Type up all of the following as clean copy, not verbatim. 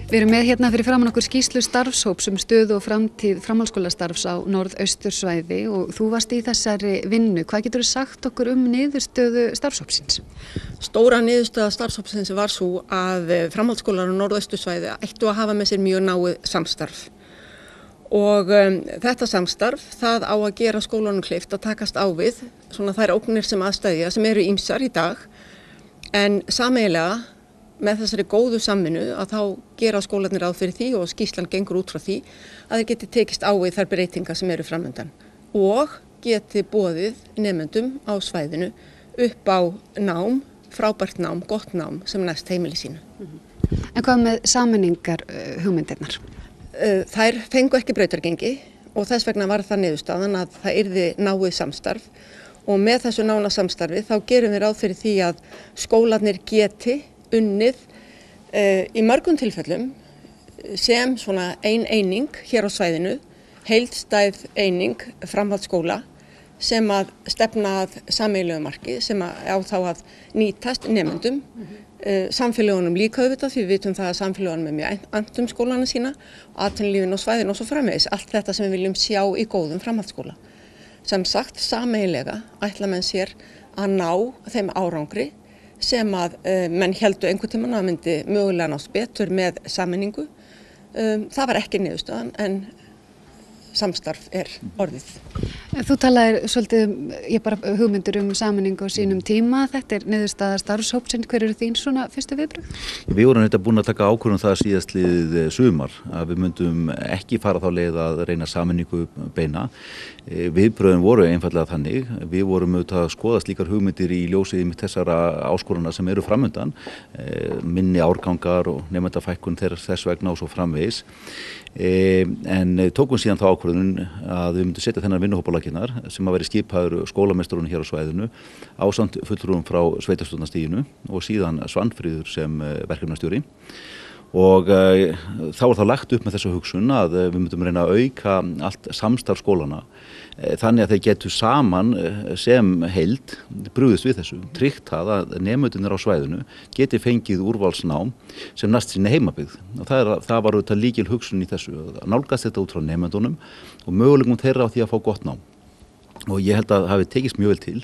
Við erum með hérna fyrir framan okkur skýrslu starfshóps stöðu og framtíð framhaldsskólastarfs á norðaustursvæði og þú varst í þessari vinnu. Hvað geturðu sagt okkur niðurstöðu starfshópsins? Stóra niðurstaða starfshópsins var svo að framhaldsskólar á norðaustursvæði ættu að hafa með sér mjög náið samstarf. Og þetta samstarf, það á að gera skólanum kleift að takast á við svona þær ógnir sem aðstæðja sem eru ýmsar í dag, en sameiginlega með þessari góðu samvinnu að þá gera skólarnir ráð fyrir því og skýrslan gengur út frá því að þeir geti tekist á við þær breytingar sem eru framundan og geti boðið nemendum á svæðinu upp á nám, frábært nám, gott nám sem næst heimili sínu. En hvað með sameiningar hugmyndirnar? Þær fengu ekki brautargengi og þess vegna var það niðurstaðan að það yrði náið samstarf og með þessu nána samstarfi þá gerum við ráð fyrir því að skólarnir geti unnið í mörgum tilfellum sem svona ein eining hér á svæðinu, heildstæð eining framhaldsskóla sem að stefna að sameiginlegu marki sem á þá að nýtast nemendum, samfélagunum líka auðvitað því við vitum það að samfélagunum er mjög annt skólana sína, atvinnulífinu og svæðinu og svo framvegis, allt þetta sem við viljum sjá í góðum framhaldsskóla. Sem sagt, sameiginlega ætla menn sér að ná þeim árangri sem að menn héldu einhvern tímann að myndi mögulega nást betur með sameiningu. Það var ekki niðurstaðan en samstarf er orðið. Þú talaðir svolítið hugmyndir sameiningu á sínum tíma. Þetta niðurstaða starfshópsins. Hver eru þín svona fyrstu viðbrögð? Við vorum búin að taka ákvörðun það síðastliðið sumar að við myndum ekki fara þá leið að reyna sameiningu beina. Viðbrögðin voru einfallega þannig. Við vorum auðvitað að skoða slíkar hugmyndir í ljósi þessara áskorana sem eru framundan, minni árgangar og nemendafækkun þess vegna og svo framvegis. En tókum síðan þá ákvörðun að við myndum setja þennan vinnuhóp á laggirnar sem að veri skipaður skólameistarunum hér á svæðinu ásamt fulltrúum frá sveitarstjórnarstiginu og síðan Svanfríður sem verkefnastjóri. Og þá var það lagt upp með þessu hugsun að við myndum reyna að auka allt samstarf skólana þannig að þeir getu saman sem heild brugðist við þessu, tryggt það að nemendurnir á svæðinu geti fengið úrvalsnám sem næst sinni heimabyggð. Og það var auðvitað lykil hugsun í þessu, að nálgast þetta út frá nemendunum og möguleikum þeirra á því að fá gott nám. Og ég held að það hafi tekist mjög vel til.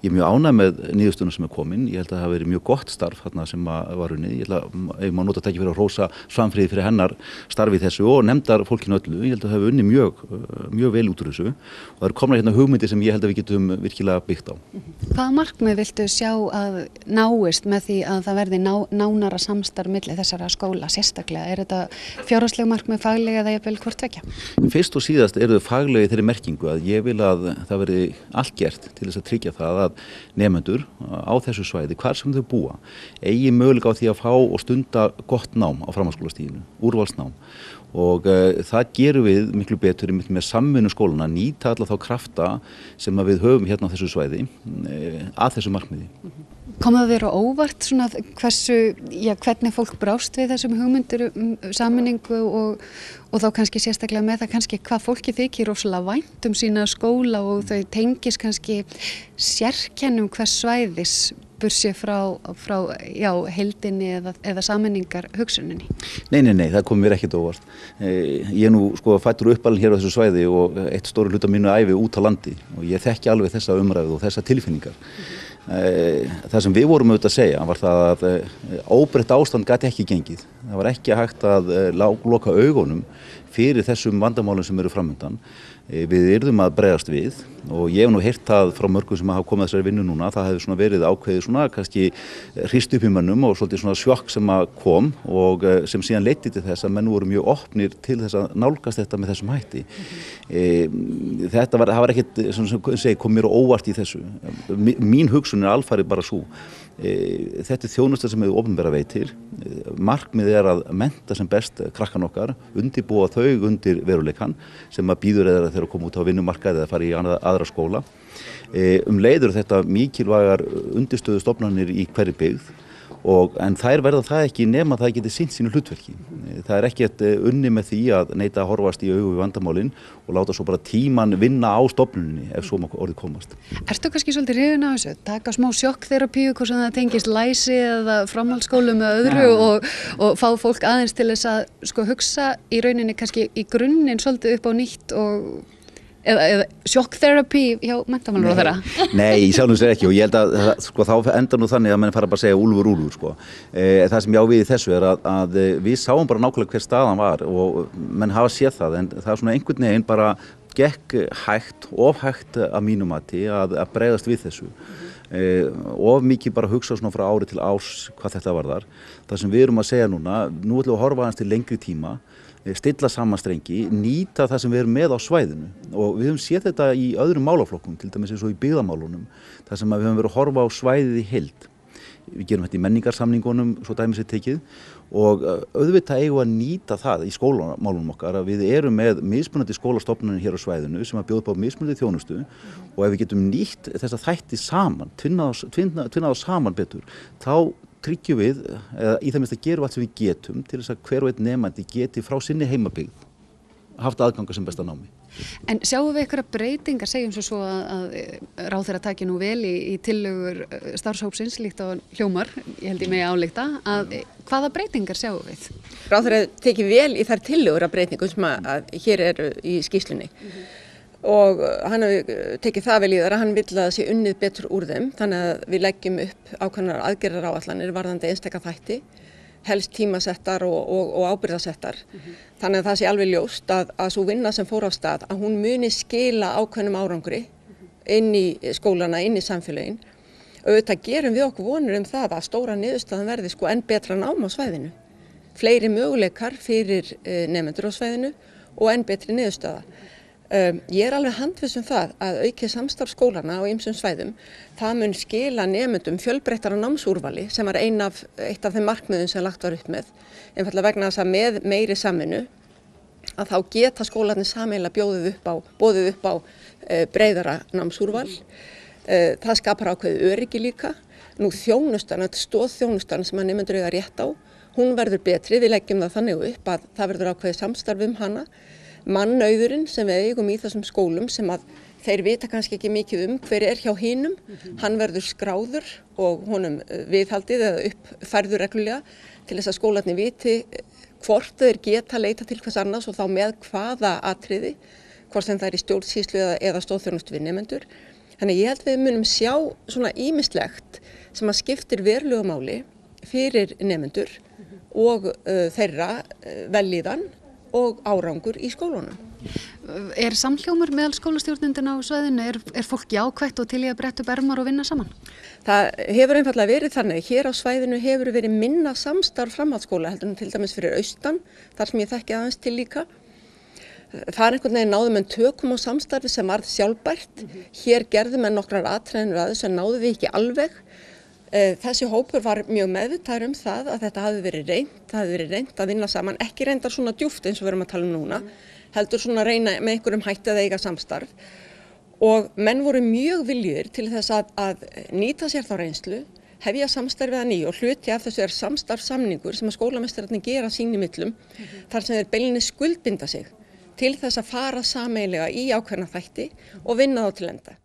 Ég er mjög ánægð með niðurstöðuna sem er komin. Ég held að það hafi verið mjög gott starf þarna sem var unnið. Ég held að ef maður nota tækifæri að hrósa Svanfríði fyrir hennar starfi þessu og nefndar fólkinu öllu. Ég held að það hafi unnið mjög vel út úr þessu. Og það eru komnar hérna hugmyndir sem ég held að við getum virkilega byggt á. Hvaða markmið viltu sjá að náist með því að það verði nánara samstarf milli þessara skóla sérstaklega? Er þetta fjárhagsleg markmið, fagleg eða jafnvel hvort tveggja? Fyrst og síðast eru þau fagleg í þeirri merkingu að ég vil að það verði allt gert til þess að tryggja það að nemendur á þessu svæði, hvar sem þau búa, eigi möguleika á því að fá og stunda gott nám á framhaldsskólastiginu, úrvalsnám. Og það gerum við miklu betur með samvinnu skólana, nýta alla þá krafta sem við höfum hérna á þessu svæði að þessu markmiði. Kom það þér á óvart svona hvernig fólk brást við þessum hugmyndir sameiningu og þá kannski sérstaklega með það kannski hvað fólki þykir rosalega vænt sína skóla og þau tengis kannski sérkennum hvers svæðis bursi frá heildinni eða sameiningar hugsuninni? Nei, það kom mér ekkert óvart. Ég er nú fæddur og uppalinn hér á þessu svæði og eitt stóru hluta mínu ævi út á landi og ég þekki alveg þessa umræðu og þessa tilfinningar. Það sem við vorum auðvitað að segja var það að óbreytt ástand gat ekki gengið. Það var ekki hægt að loka augunum fyrir þessum vandamálum sem eru framundan. Við yrðum að bregðast við og ég hef nú heyrt það frá mörgum sem hafa komið þessari vinnu núna. Það hefði verið ákveðið kannski hrist upp í mönnum og svolítið sjokk sem kom og sem síðan leiddi til þess að menn voru mjög opnir til þess að nálgast þetta með þessum hætti. Það var ekkert, kom mér óvart í þessu. Mín hugsun er alfarið bara svo. Þetta er þjónusta sem hefur opinbera veitir. Markmið er að mennta sem best krakkan okkar, undirbúa þau undir veruleikann sem að býður eða þegar að koma út á vinnumarkaði eða fara í aðra skóla. Leiður þetta mikilvægar undirstöðustofnanir í hverri byggð En þær verða það ekki nema það geti sinnt sínu hlutverki. Það ekkert unni með því að neita að horfast í augu við vandamálin og láta svo bara tíman vinna á stofnuninni ef svo má orðið komast. Ertu kannski svolítið hrifin af þessu? Taka smá sjokkþerapíu, hvort sem það tengist læsi eða framhaldsskólum eða öðru og fá fólk aðeins til þess að hugsa í rauninni kannski í grunninn svolítið upp á nýtt eða sjokkþerapí hjá menntamálaráðherra? Nei, ég sjálfum sér ekki og ég held að þá endar nú þannig að menn fara bara að segja úlfur. Það sem ég á við í þessu að við sáum bara nákvæmlega hver staðan var og menn hafa séð það en það svona einhvern veginn bara gekk of hægt að mínu mati að bregðast við þessu. Of mikið bara hugsa svona frá ári til árs hvað þetta varðar. Það sem við erum að segja núna, nú ætlum við að horfa aðeins til lengri tíma, stilla saman strengi, nýta það sem við erum með á svæðinu og við höfum séð þetta í öðrum málaflokkum, til dæmis eins og í byggðamálunum, þar sem við höfum verið að horfa á svæðið í heild. Við gerum þetta í menningarsamningunum, svo dæmis er tekið og auðvitað eigum að nýta það í skólamálunum okkar að við erum með mismunandi skólastofnanir hér á svæðinu sem að bjóða upp á mismunandi þjónustu og ef við getum nýtt þessa þætti saman, tvinnað á saman betur, þá tryggjum við, eða í það minnst að gerum allt sem við getum til þess að hver og einn nemandi geti frá sinni heimabyggð haft aðganga sem besta námi. En sjáum við einhverja breytingar, segjum svo að ráðherra taki nú vel í tillögur starfshópsins líkt á hljómar, ég held ég megi álykta, að hvaða breytingar sjáum við? Ráðherra teki vel í þær tillögur af breytingum sem að hér eru í skýrslunni. Og hann hefur tekið það vel í þar að hann vill að það sé unnið betur úr þeim þannig að við leggjum upp ákveðnar aðgerðaráætlanir varðandi einstaka þætti helst tímasettar og ábyrgðasettar þannig að það sé alveg ljóst að svo vinna sem fór á stað að hún muni skila ákveðnum árangri inn í skólana, inn í samfélögin auðvitað gerum við okkur vonur það að stóra niðurstaðan verði enn betra nám á svæðinu fleiri möguleikar fyrir nemendur á svæðinu og enn betri niðurstaða. Ég alveg handviss það að aukið samstarf skólana á ýmsum svæðum, það mun skila nemendum fjölbreyttara námsúrvali sem var eitt af þeim markmiðum sem lagt var upp með. Einfaldlega vegna þess að með meiri samvinnu að þá geta skólarnir sameiginlega boðið upp á breiðara námsúrval. Það skapar ákveðið öryggi líka. Nú þjónustan, stoðþjónustan sem að nemendur eiga rétt á, hún verður betri, við leggjum það þannig upp að það verður ákveðið samstarf hana. Mannauðurinn sem við eigum í þessum skólum sem að þeir vita kannski ekki mikið hver hjá hinum, hann verður skráður og honum viðhaldið eða uppfærður reglulega til þess að skólarnir viti hvort þeir geta leita til hvers annars og þá með hvaða atriði, hvort sem það í stjórnsýslu eða stoðþjónustu við nemendur. Þannig ég held við munum sjá svona ýmislegt sem að skiptir verulegu máli fyrir nemendur og þeirra vellíðan og árangur í skólunum. Er samhljómur meðal skólastjórnendina á svæðinu? Er fólk jákvætt og til í að bretta upp ermar og vinna saman? Það hefur einfaldlega verið þannig. Hér á svæðinu hefur verið minna samstarf framhaldsskóla heldur en til dæmis fyrir austan, þar sem ég þekki aðeins til líka. Það einhvern veginn náðu menn tökum á samstarfi sem varð sjálfbært. Hér gerðu menn nokkrar atriðanir að þessu en náðu við ekki alveg. Þessi hópur var mjög meðvitaður það að þetta hafi verið reynt að vinna saman, ekki reyndar svona djúpt eins og við erum að tala núna, heldur svona að reyna með einhverjum hætti að eiga samstarf og menn voru mjög viljugir til þess að nýta sér þá reynslu, hefja samstarfið að nýju og hluti af þessu samstarfssamningur sem að skólameistararnir gera sín í millum, þar sem þeir beinlínis skuldbinda sig til þess að fara sameiginlega í ákveðna þætti og vinna þá til enda.